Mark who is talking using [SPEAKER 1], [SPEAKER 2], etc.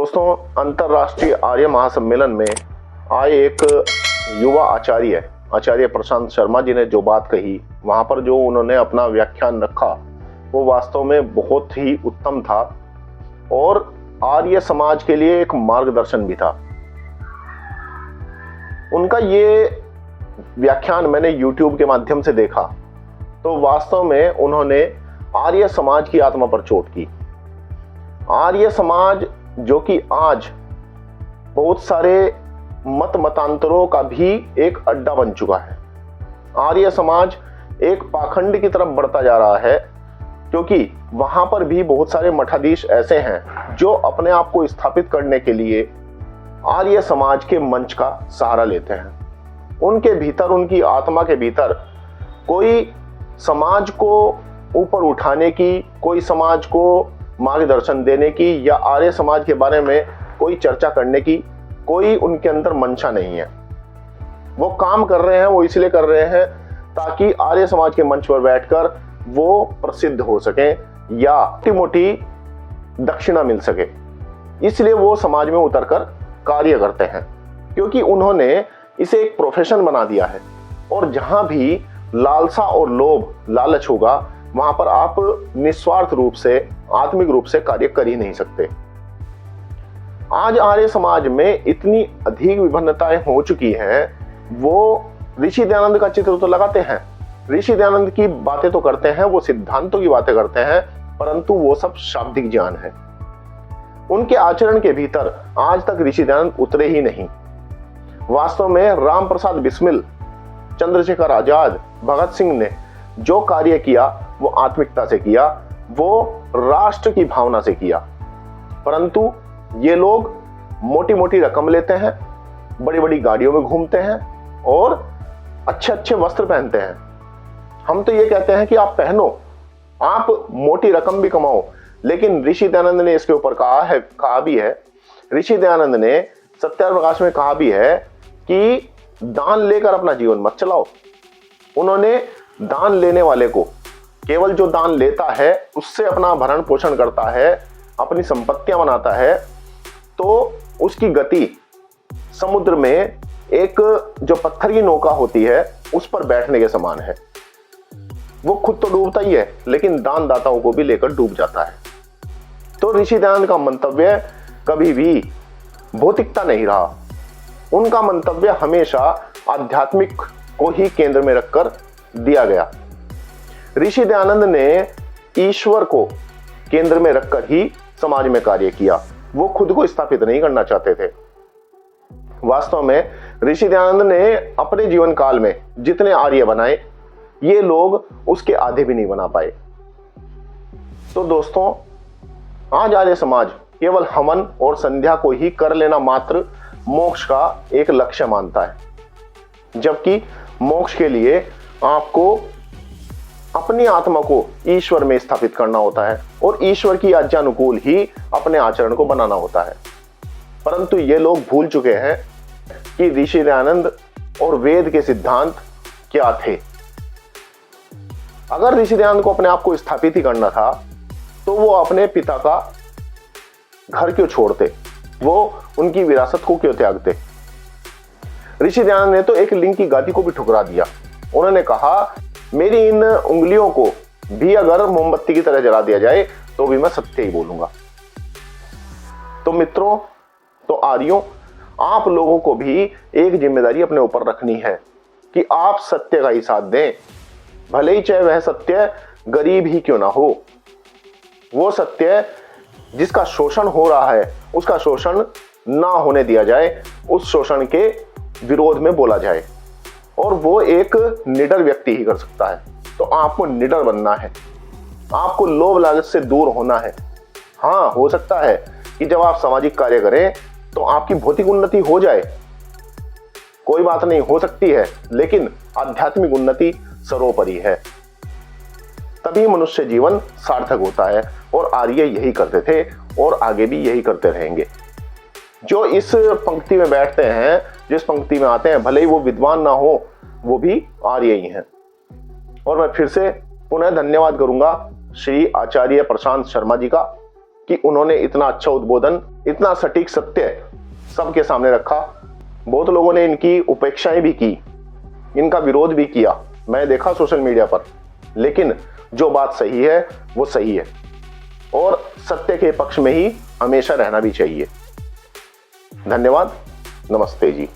[SPEAKER 1] दोस्तों, अंतर्राष्ट्रीय आर्य महासम्मेलन में आए एक युवा आचार्य प्रशांत शर्मा जी ने जो बात कही, वहां पर जो उन्होंने अपना व्याख्यान रखा वो वास्तव में बहुत ही उत्तम था और आर्य समाज के लिए एक मार्गदर्शन भी था। उनका ये व्याख्यान मैंने YouTube के माध्यम से देखा तो वास्तव में उन्होंने आर्य समाज की आत्मा पर चोट की। आर्य समाज जो कि आज बहुत सारे मतांतरों का भी एक अड्डा बन चुका है। आर्य समाज एक पाखंड की तरफ बढ़ता जा रहा है क्योंकि वहां पर भी बहुत सारे मठाधीश ऐसे हैं जो अपने आप को स्थापित करने के लिए आर्य समाज के मंच का सहारा लेते हैं। उनके भीतर, उनकी आत्मा के भीतर कोई समाज को ऊपर उठाने की, कोई समाज को मार्गदर्शन देने की या आर्य समाज के बारे में कोई चर्चा करने की कोई उनके अंदर मंशा नहीं है। वो काम कर रहे हैं, वो इसलिए कर रहे हैं ताकि आर्य समाज के मंच पर बैठकर वो प्रसिद्ध हो सके या मोटी दक्षिणा मिल सके, इसलिए वो समाज में उतरकर कार्य करते हैं क्योंकि उन्होंने इसे एक प्रोफेशन बना दिया है। और जहां भी लालसा और लोभ, लालच होगा वहां पर आप निस्वार्थ रूप से, आत्मिक रूप से कार्य कर ही नहीं सकते। आज आर्य समाज में इतनी अधिक विभिन्नताएं हो चुकी हैं। वो ऋषि दयानंद का चित्र तो लगाते हैं, ऋषि दयानंद की बातें तो करते हैं, वो सिद्धांतों की बातें करते हैं, परंतु वो सब शाब्दिक ज्ञान है। उनके आचरण के भीतर आज तक ऋषि दयानंद उतरे ही नहीं। वास्तव में राम प्रसाद बिस्मिल, चंद्रशेखर आजाद, भगत सिंह ने जो कार्य किया वो आत्मिकता से किया, वो राष्ट्र की भावना से किया। परंतु ये लोग मोटी मोटी रकम लेते हैं, बड़ी बड़ी गाड़ियों में घूमते हैं और अच्छे अच्छे वस्त्र पहनते हैं। हम तो ये कहते हैं कि आप पहनो, आप मोटी रकम भी कमाओ, लेकिन ऋषि दयानंद ने इसके ऊपर कहा भी है। ऋषि दयानंद ने सत्याग्रह प्रकाश में कहा भी है कि दान लेकर अपना जीवन मत चलाओ। उन्होंने दान लेने वाले को, केवल जो दान लेता है उससे अपना भरण पोषण करता है, अपनी संपत्तियां बनाता है, तो उसकी गति समुद्र में एक जो पत्थर की नौका होती है उस पर बैठने के समान है। वो खुद तो डूबता ही है लेकिन दानदाताओं को भी लेकर डूब जाता है। तो ऋषि दयानंद का मंतव्य कभी भी भौतिकता नहीं रहा। उनका मंतव्य हमेशा आध्यात्मिक को ही केंद्र में रखकर दिया गया। ऋषि दयानंद ने ईश्वर को केंद्र में रखकर ही समाज में कार्य किया। वो खुद को स्थापित नहीं करना चाहते थे। वास्तव में ऋषि दयानंद ने अपने जीवन काल में जितने आर्य बनाए, ये लोग उसके आधे भी नहीं बना पाए। तो दोस्तों, आज आर्य समाज केवल हवन और संध्या को ही कर लेना मात्र मोक्ष का एक लक्ष्य मानता है, जबकि मोक्ष के लिए आपको अपनी आत्मा को ईश्वर में स्थापित करना होता है और ईश्वर की आज्ञानुकूल ही अपने आचरण को बनाना होता है। परंतु ये लोग भूल चुके हैं कि ऋषि दयानंद और वेद के सिद्धांत क्या थे। अगर ऋषि दयानंद को अपने आप को स्थापित ही करना था तो वो अपने पिता का घर क्यों छोड़ते, वो उनकी विरासत को क्यों त्यागते। ऋषि दयानंद ने तो एक लिंग की गादी को भी ठुकरा दिया। उन्होंने कहा, मेरी इन उंगलियों को भी अगर मोमबत्ती की तरह जला दिया जाए तो भी मैं सत्य ही बोलूंगा। तो मित्रों, तो आर्यों, आप लोगों को भी एक जिम्मेदारी अपने ऊपर रखनी है कि आप सत्य का ही साथ दें, भले ही चाहे वह सत्य गरीब ही क्यों ना हो। वो सत्य जिसका शोषण हो रहा है उसका शोषण ना होने दिया जाए, उस शोषण के विरोध में बोला जाए, और वो एक निडर व्यक्ति ही कर सकता है। तो आपको निडर बनना है, आपको लोभ लालच से दूर होना है। हाँ, हो सकता है कि जब आप सामाजिक कार्य करें तो आपकी भौतिक उन्नति हो जाए, कोई बात नहीं, हो सकती है, लेकिन आध्यात्मिक उन्नति सर्वोपरि है। तभी मनुष्य जीवन सार्थक होता है और आर्य यही करते थे और आगे भी यही करते रहेंगे। जो इस पंक्ति में बैठते हैं, जिस पंक्ति में आते हैं, भले ही वो विद्वान ना हो, वो भी आर्य ही हैं। और मैं फिर से पुनः धन्यवाद करूंगा श्री आचार्य प्रशांत शर्मा जी का, कि उन्होंने इतना अच्छा उद्बोधन, इतना सटीक सत्य सबके सामने रखा। बहुत लोगों ने इनकी उपेक्षाएं भी की, इनका विरोध भी किया, मैं देखा सोशल मीडिया पर, लेकिन जो बात सही है वो सही है और सत्य के पक्ष में ही हमेशा रहना भी चाहिए। धन्यवाद। नमस्ते जी।